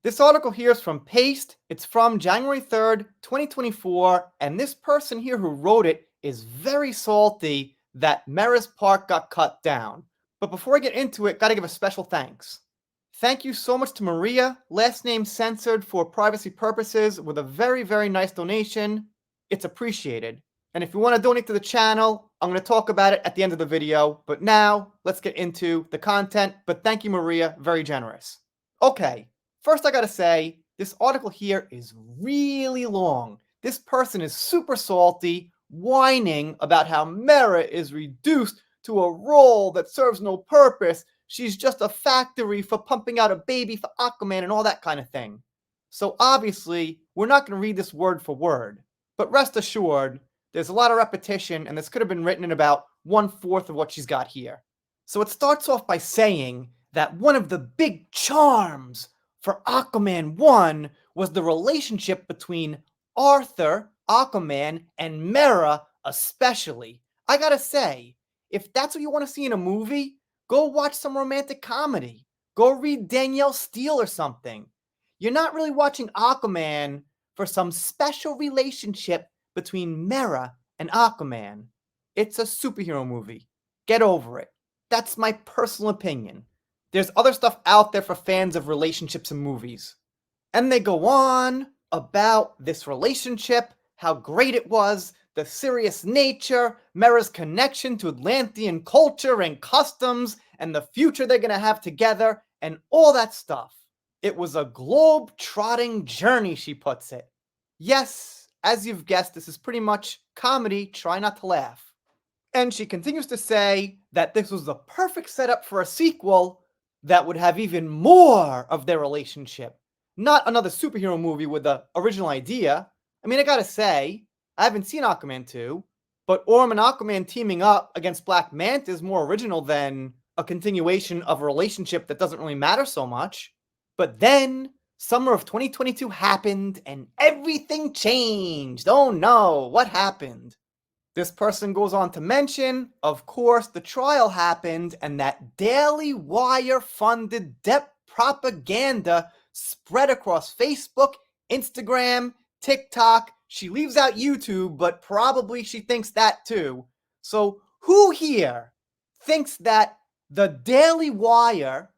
This article here is from Paste. It's from January 3rd, 2024, and this person here who wrote it is very salty that Mera's park got cut down. But before I get into it, gotta give a special thanks. Thank you so much to Maria, last name censored for privacy purposes, with a very, very nice donation. It's appreciated. And if you want to donate to the channel, I'm going to talk about it at the end of the video. But now, let's get into the content. But thank you, Maria, very generous. Okay, first I gotta say, this article here is really long. This person is super salty, whining about how Mera is reduced to a role that serves no purpose. She's just a factory for pumping out a baby for Aquaman and all that kind of thing. So obviously, we're not going to read this word for word. But rest assured, there's a lot of repetition, and this could have been written in about 1/4 of what she's got here. So it starts off by saying that one of the big charms for Aquaman 1 was the relationship between Arthur, Aquaman, and Mera especially. I gotta say, if that's what you want to see in a movie, go watch some romantic comedy. Go read Danielle Steele or something. You're not really watching Aquaman for some special relationship between Mera and Aquaman. It's a superhero movie. Get over it. That's my personal opinion. There's other stuff out there for fans of relationships in movies. And they go on about this relationship, how great it was, the serious nature, Mera's connection to Atlantean culture and customs, and the future they're going to have together, and all that stuff. It was a globe-trotting journey, she puts it. Yes, as you've guessed, this is pretty much comedy, try not to laugh. And she continues to say that this was the perfect setup for a sequel that would have even more of their relationship. Not another superhero movie with the original idea. I mean, I gotta say, I haven't seen Aquaman 2, but Orm and Aquaman teaming up against Black Manta is more original than a continuation of a relationship that doesn't really matter so much. But then, summer of 2022 happened, and everything changed. Oh no, what happened? This person goes on to mention, of course, the trial happened, and that Daily Wire-funded depth propaganda spread across Facebook, Instagram, TikTok. She leaves out YouTube, but probably she thinks that too. So who here thinks that the Daily Wire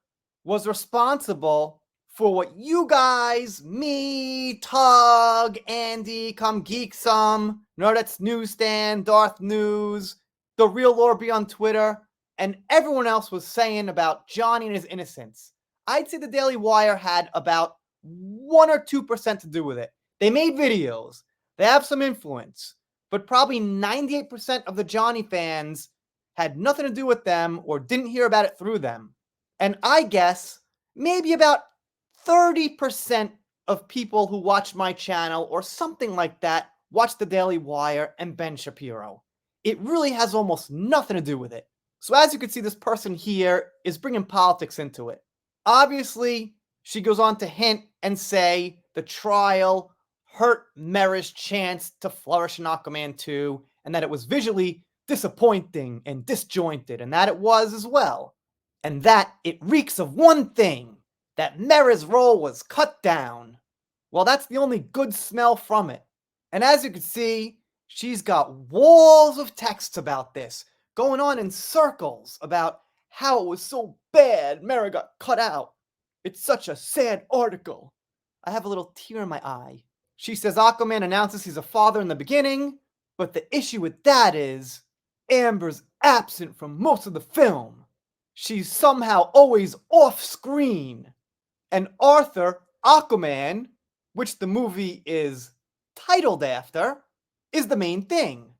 was responsible for what you guys, me, Tug, Andy, Come Geek Some, Nerdette's Newsstand, Darth News, The Real Orby on Twitter, and everyone else was saying about Johnny and his innocence? I'd say the Daily Wire had about 1 or 2% to do with it. They made videos. They have some influence. But probably 98% of the Johnny fans had nothing to do with them or didn't hear about it through them. And I guess maybe about 30% of people who watch my channel or something like that watch the Daily Wire and Ben Shapiro. It really has almost nothing to do with it. So as you can see, this person here is bringing politics into it. Obviously, she goes on to hint and say the trial hurt Mera's chance to flourish in Aquaman 2, and that it was visually disappointing and disjointed, and that it was as well. And that it reeks of one thing, that Mera's role was cut down. Well, that's the only good smell from it. And as you can see, she's got walls of texts about this, going on in circles about how it was so bad Mera got cut out. It's such a sad article. I have a little tear in my eye. She says Aquaman announces he's a father in the beginning, but the issue with that is Amber's absent from most of the film. She's somehow always off screen. And Arthur, Aquaman, which the movie is titled after, is the main thing.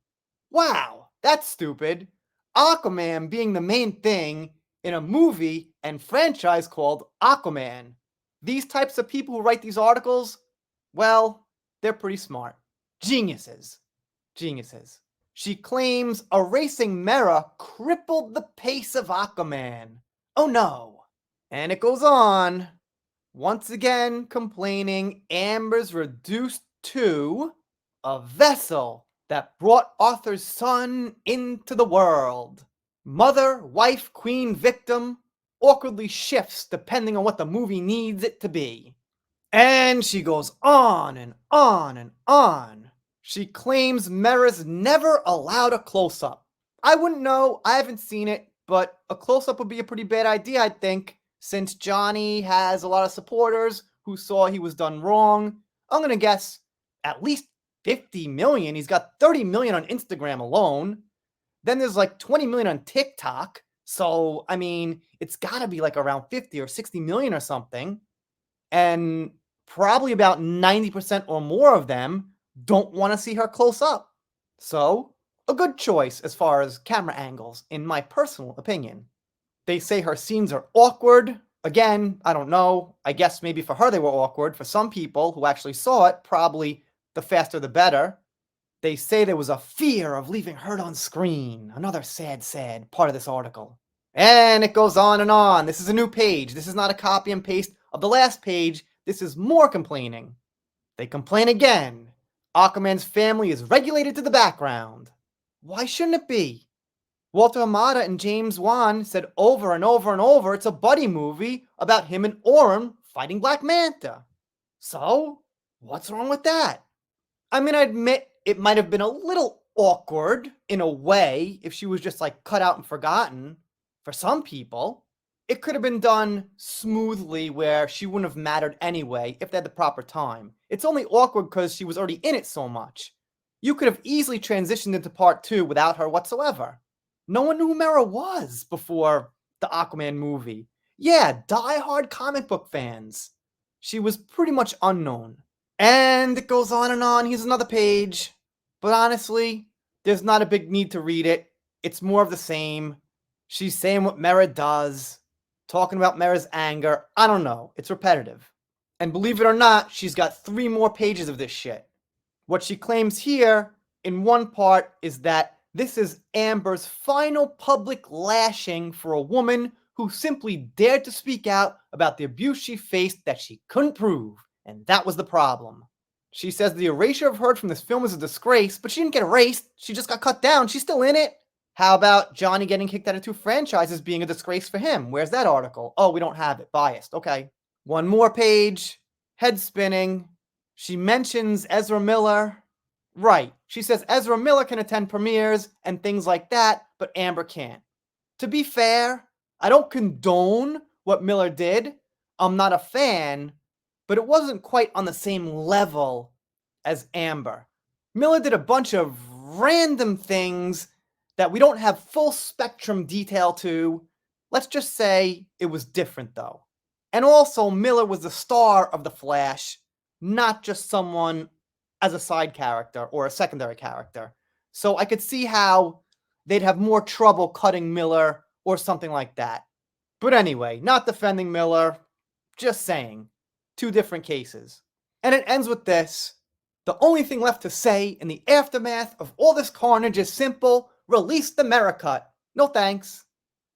Wow, that's stupid. Aquaman being the main thing in a movie and franchise called Aquaman. These types of people who write these articles, well, they're pretty smart. Geniuses. Geniuses. She claims erasing Mera crippled the pace of Aquaman. Oh no. And it goes on. Once again complaining Amber's reduced to a vessel that brought Arthur's son into the world. Mother, wife, queen, victim awkwardly shifts depending on what the movie needs it to be. And she goes on and on and on. She claims Mera's never allowed a close-up. I wouldn't know, I haven't seen it, but a close-up would be a pretty bad idea, I think, since Johnny has a lot of supporters who saw he was done wrong. I'm gonna guess at least 50 million. He's got 30 million on Instagram alone. Then there's like 20 million on TikTok. So, I mean, it's gotta be like around 50 or 60 million or something. And probably about 90% or more of them don't want to see her close up. So, a good choice as far as camera angles, in my personal opinion. They say her scenes are awkward. Again, I don't know. I guess maybe for her they were awkward. For some people who actually saw it, probably the faster the better. They say there was a fear of leaving hurt on screen. Another sad, sad part of this article. And it goes on and on. This is a new page. This is not a copy and paste of the last page. This is more complaining. They complain again. Aquaman's family is regulated to the background. Why shouldn't it be? Walter Hamada and James Wan said over and over and over it's a buddy movie about him and Orm fighting Black Manta. So, what's wrong with that? I mean, I admit it might have been a little awkward in a way if she was just like cut out and forgotten. For some people, it could have been done smoothly where she wouldn't have mattered anyway if they had the proper time. It's only awkward because she was already in it so much. You could have easily transitioned into part 2 without her whatsoever. No one knew who Mera was before the Aquaman movie. Yeah, die-hard comic book fans. She was pretty much unknown. And it goes on and on. Here's another page. But honestly, there's not a big need to read it. It's more of the same. She's saying what Mera does, talking about Mera's anger. I don't know. It's repetitive. And believe it or not, she's got 3 more pages of this shit. What she claims here, in one part, is that this is Amber's final public lashing for a woman who simply dared to speak out about the abuse she faced that she couldn't prove. And that was the problem. She says the erasure of her from this film is a disgrace, but she didn't get erased. She just got cut down. She's still in it. How about Johnny getting kicked out of 2 franchises being a disgrace for him? Where's that article? Oh, we don't have it. Biased. Okay. One more page. Head spinning. She mentions Ezra Miller. Right. She says Ezra Miller can attend premieres and things like that, but Amber can't. To be fair, I don't condone what Miller did. I'm not a fan, but it wasn't quite on the same level as Amber. Miller did a bunch of random things that we don't have full spectrum detail to. Let's just say it was different though. And also, Miller was the star of The Flash, not just someone as a side character or a secondary character. So I could see how they'd have more trouble cutting Miller or something like that. But anyway, not defending Miller, just saying. 2 different cases. And it ends with this. The only thing left to say in the aftermath of all this carnage is simple: release the Mera cut. No thanks.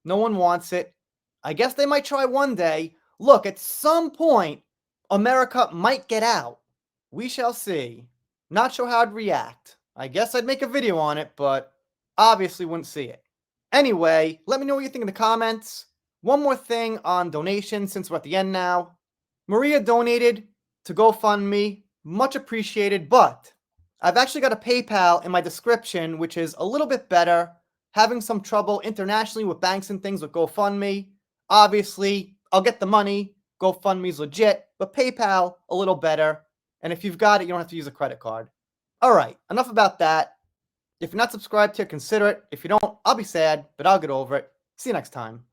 No one wants it. I guess they might try one day. Look, at some point, a Mera cut might get out. We shall see. Not sure how I'd react. I guess I'd make a video on it, but obviously wouldn't see it. Anyway, let me know what you think in the comments. One more thing on donations since we're at the end now. Maria donated to GoFundMe. Much appreciated, but I've actually got a PayPal in my description, which is a little bit better. Having some trouble internationally with banks and things with GoFundMe. Obviously, I'll get the money. GoFundMe's legit, but PayPal, a little better. And if you've got it, you don't have to use a credit card. All right, enough about that. If you're not subscribed here, consider it. If you don't, I'll be sad, but I'll get over it. See you next time.